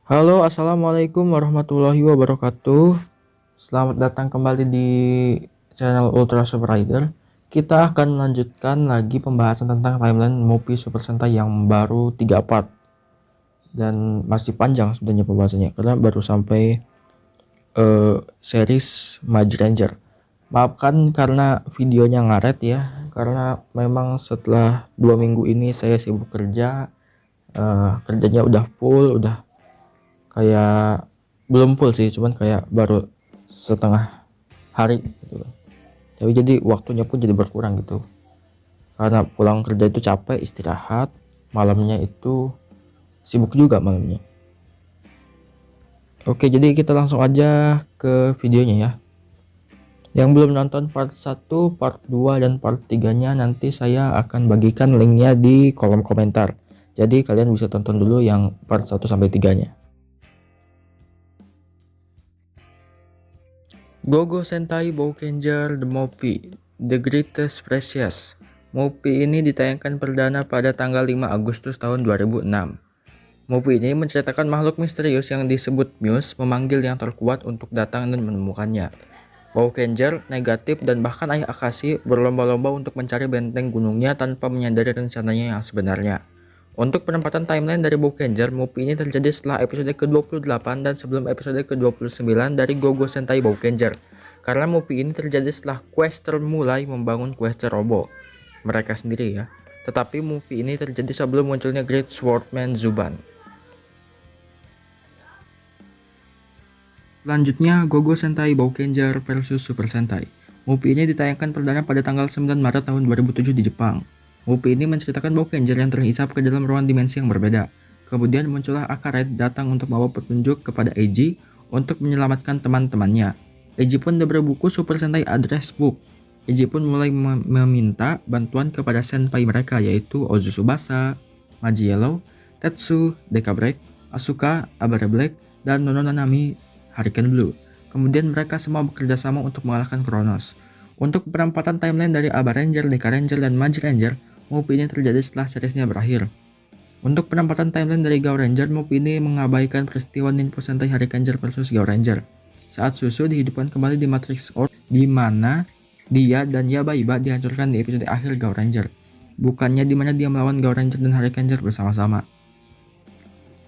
Halo, assalamualaikum warahmatullahi wabarakatuh. Selamat datang kembali di channel Ultra Super Rider. Kita akan melanjutkan lagi pembahasan tentang timeline Movie Super Sentai yang baru 3 part. Dan masih panjang sebenarnya pembahasannya karena baru sampai series Mage Ranger. Maafkan karena videonya ngaret ya, karena memang setelah 2 minggu ini saya sibuk kerja. Kerjanya udah full, udah kayak belum full sih, cuman kayak baru setengah hari gitu loh. Tapi jadi waktunya pun jadi berkurang gitu, karena pulang kerja itu capek, istirahat, malamnya itu sibuk juga malamnya. Oke, jadi kita langsung aja ke videonya ya. Yang belum nonton part 1, part 2, dan part 3 nya nanti saya akan bagikan linknya di kolom komentar, jadi kalian bisa tonton dulu yang part 1 sampai 3 nya. Gogo Sentai Boukenger The Movie The Greatest Precious. Movie ini ditayangkan perdana pada tanggal 5 Agustus tahun 2006. Movie ini menceritakan makhluk misterius yang disebut Muse memanggil yang terkuat untuk datang dan menemukannya. Boukenger, negatif, dan bahkan Ayah Akashi berlomba-lomba untuk mencari benteng gunungnya tanpa menyadari rencananya yang sebenarnya. Untuk penempatan timeline dari Boukenger, movie ini terjadi setelah episode ke-28 dan sebelum episode ke-29 dari Gogo Sentai Boukenger. Karena movie ini terjadi setelah Quester mulai membangun Quester Robo mereka sendiri ya. Tetapi movie ini terjadi sebelum munculnya Great Swordman Zuban. Selanjutnya, Gogo Sentai Boukenger versus Super Sentai. Movie ini ditayangkan perdana pada tanggal 9 Maret tahun 2007 di Jepang. Movie ini menceritakan Boukenger yang terhisap ke dalam ruang dimensi yang berbeda. Kemudian muncullah Akaret datang untuk membawa petunjuk kepada Eiji untuk menyelamatkan teman-temannya. Eiji pun diberi buku Super Sentai Address Book. Eiji pun mulai meminta bantuan kepada senpai mereka, yaitu Ozu Tsubasa, Maji Yellow, Tetsu, Deka Break, Asuka, Abare Black, dan Nono Nanami Hurricane Blue. Kemudian mereka semua bekerja sama untuk mengalahkan Kronos. Untuk penempatan timeline dari Aba Ranger, Deka Ranger, dan Mage Ranger, movie ini terjadi setelah seriesnya berakhir. Untuk penempatan timeline dari Gao Ranger, movie ini mengabaikan peristiwa Ninpo Sentai Hurricaneer versus Gao Ranger. Saat Susu dihidupkan kembali di Matrix Earth, di mana dia dan Yabaiba dihancurkan di episode akhir Gao Ranger. Bukannya di mana dia melawan Gao Ranger dan Hurricaneer bersama-sama.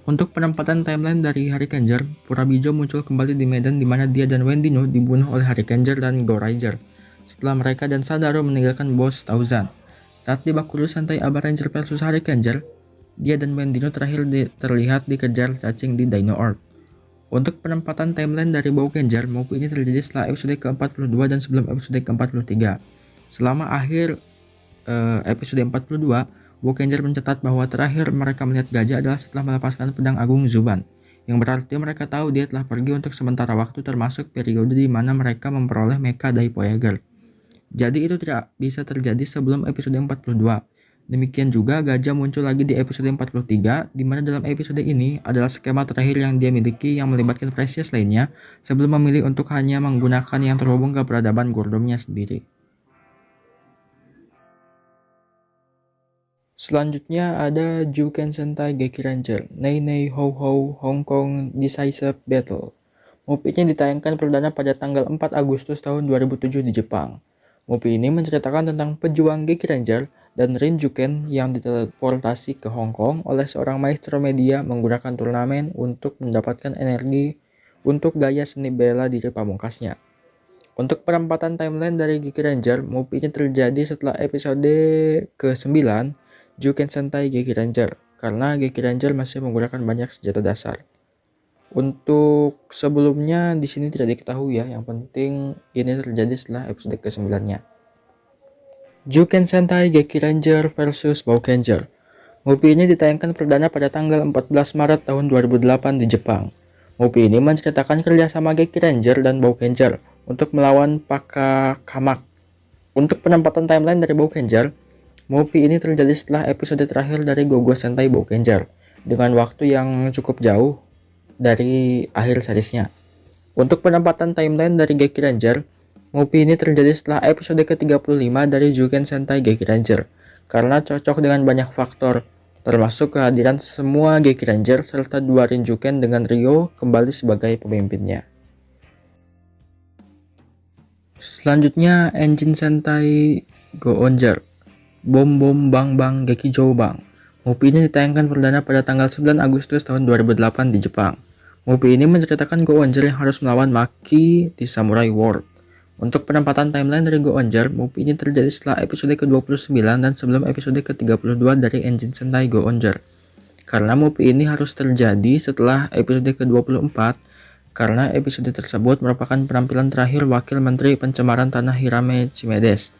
Untuk penempatan timeline dari Hurricaneer, Purabijo muncul kembali di medan di mana dia dan Wendino dibunuh oleh Hurricaneer dan Gao Ranger setelah mereka dan Sadaro meninggalkan bos Tauzan. Saat di Bakuru Sentai Aba Ranger versus Hurricaneer, dia dan Wendino terakhir terlihat dikejar cacing di Dino Earth. Untuk penempatan timeline dari Boukenger, movie ini terjadi setelah episode ke-42 dan sebelum episode ke-43. Selama akhir episode 42, Boukenger mencatat bahwa terakhir mereka melihat gajah adalah setelah melepaskan pedang agung Zuban, yang berarti mereka tahu dia telah pergi untuk sementara waktu, termasuk periode di mana mereka memperoleh mecha dari Voyager. Jadi itu tidak bisa terjadi sebelum episode 42. Demikian juga gajah muncul lagi di episode 43, di mana dalam episode ini adalah skema terakhir yang dia miliki yang melibatkan Precious lainnya sebelum memilih untuk hanya menggunakan yang terhubung ke peradaban Gordomnya sendiri. Selanjutnya ada Juken Sentai Geki Ranger, Nei Nei Ho Ho Hong Kong Decisive Battle. Movie-nya ditayangkan perdana pada tanggal 4 Agustus tahun 2007 di Jepang. Movie ini menceritakan tentang pejuang Geki Ranger dan Rinjuken yang diteleportasi ke Hong Kong oleh seorang maestro media menggunakan turnamen untuk mendapatkan energi untuk gaya seni bela diri pamungkasnya. Untuk penempatan timeline dari Geki Ranger, movie ini terjadi setelah episode ke-9 Juken Sentai Geki Ranger, karena Geki Ranger masih menggunakan banyak senjata dasar. Untuk sebelumnya di sini tidak diketahui ya, yang penting ini terjadi setelah episode ke-9-nya. Juken Sentai Geki Ranger versus Boukenger. Movie ini ditayangkan perdana pada tanggal 14 Maret tahun 2008 di Jepang. Movie ini menceritakan kerjasama Geki Ranger dan Boukenger untuk melawan Pakakamak. Untuk penempatan timeline dari Boukenger, movie ini terjadi setelah episode terakhir dari Gogo Sentai Boukenger, dengan waktu yang cukup jauh dari akhir seriesnya. Untuk penempatan timeline dari Geki Ranger, movie ini terjadi setelah episode ke-35 dari Juken Sentai Geki Ranger, karena cocok dengan banyak faktor, termasuk kehadiran semua Geki Ranger serta 2 Rinjuken dengan Ryo kembali sebagai pemimpinnya. Selanjutnya, Engine Sentai Go-Onger Bom Bom Bang Bang Gekijou Bang. Movie ini ditayangkan perdana pada tanggal 9 Agustus tahun 2008 di Jepang. Movie ini menceritakan Go-Onger yang harus melawan Maki di Samurai World. Untuk penempatan timeline dari Go-Onger, movie ini terjadi setelah episode ke-29 dan sebelum episode ke-32 dari Engine Sentai Go-Onger. Karena movie ini harus terjadi setelah episode ke-24, karena episode tersebut merupakan penampilan terakhir Wakil Menteri Pencemaran Tanah Hirame Shimedes,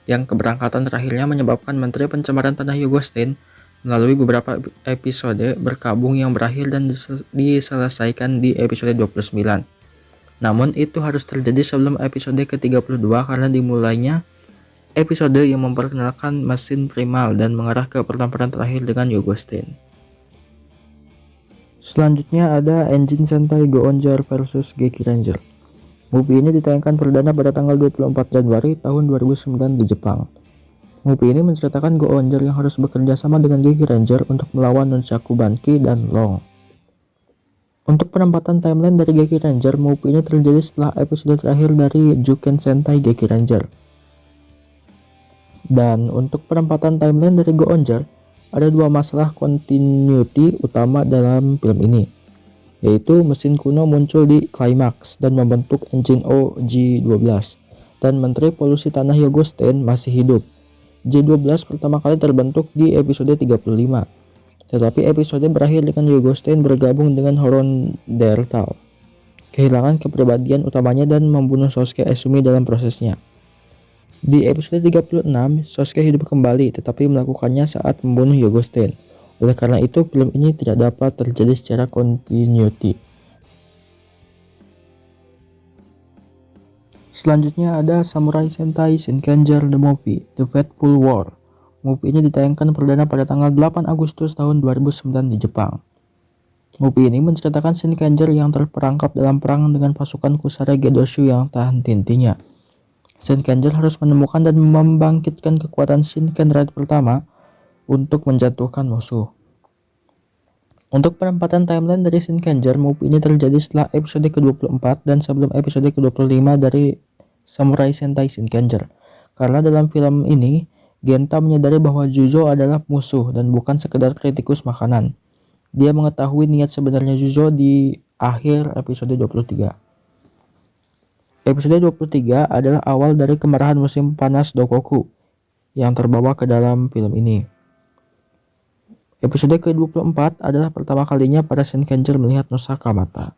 yang keberangkatan terakhirnya menyebabkan Menteri Pencemaran Tanah Yugostin melalui beberapa episode berkabung yang berakhir dan diselesaikan di episode 29. Namun itu harus terjadi sebelum episode ke-32 karena dimulainya episode yang memperkenalkan mesin primal dan mengarah ke pertempuran terakhir dengan Yugostin. Selanjutnya ada Engine Sentai Go-Onger vs Geki Ranger. Movie ini ditayangkan perdana pada tanggal 24 Januari tahun 2009 di Jepang. Movie ini menceritakan Go-Onger yang harus bekerja sama dengan Geki Ranger untuk melawan Nunchaku Banki dan Long. Untuk penempatan timeline dari Geki Ranger, movie ini terjadi setelah episode terakhir dari Juken Sentai Geki Ranger. Dan untuk penempatan timeline dari Go-Onger, ada 2 masalah continuity utama dalam film ini, yaitu mesin kuno muncul di klimaks dan membentuk engine OG-12, dan Menteri Polusi Tanah Yugostin masih hidup. J-12 pertama kali terbentuk di episode 35, tetapi episode berakhir dengan Yugostin bergabung dengan Horondertal, kehilangan kepribadian utamanya dan membunuh Sosuke Izumi dalam prosesnya. Di episode 36, Sosuke hidup kembali tetapi melakukannya saat membunuh Yugostin. Oleh karena itu, film ini tidak dapat terjadi secara continuity. Selanjutnya ada Samurai Sentai Shinkenger The Movie, The Fateful War. Movie ini ditayangkan perdana pada tanggal 8 Agustus tahun 2009 di Jepang. Movie ini menceritakan Shinkenger yang terperangkap dalam perang dengan pasukan Kusare Gedoshu yang tak henti-hentinya. Shinkenger harus menemukan dan membangkitkan kekuatan Shinken Raid pertama untuk menjatuhkan musuh. Untuk penempatan timeline dari Shinkenger, movie ini terjadi setelah episode ke-24 dan sebelum episode ke-25 dari Samurai Sentai Shinkenger. Karena dalam film ini, Genta menyadari bahwa Juzo adalah musuh dan bukan sekedar kritikus makanan. Dia mengetahui niat sebenarnya Juzo di akhir episode 23. Episode 23 adalah awal dari kemarahan musim panas Dokoku yang terbawa ke dalam film ini. Episode ke-24 adalah pertama kalinya para Shinkenger melihat Nusa Kamata.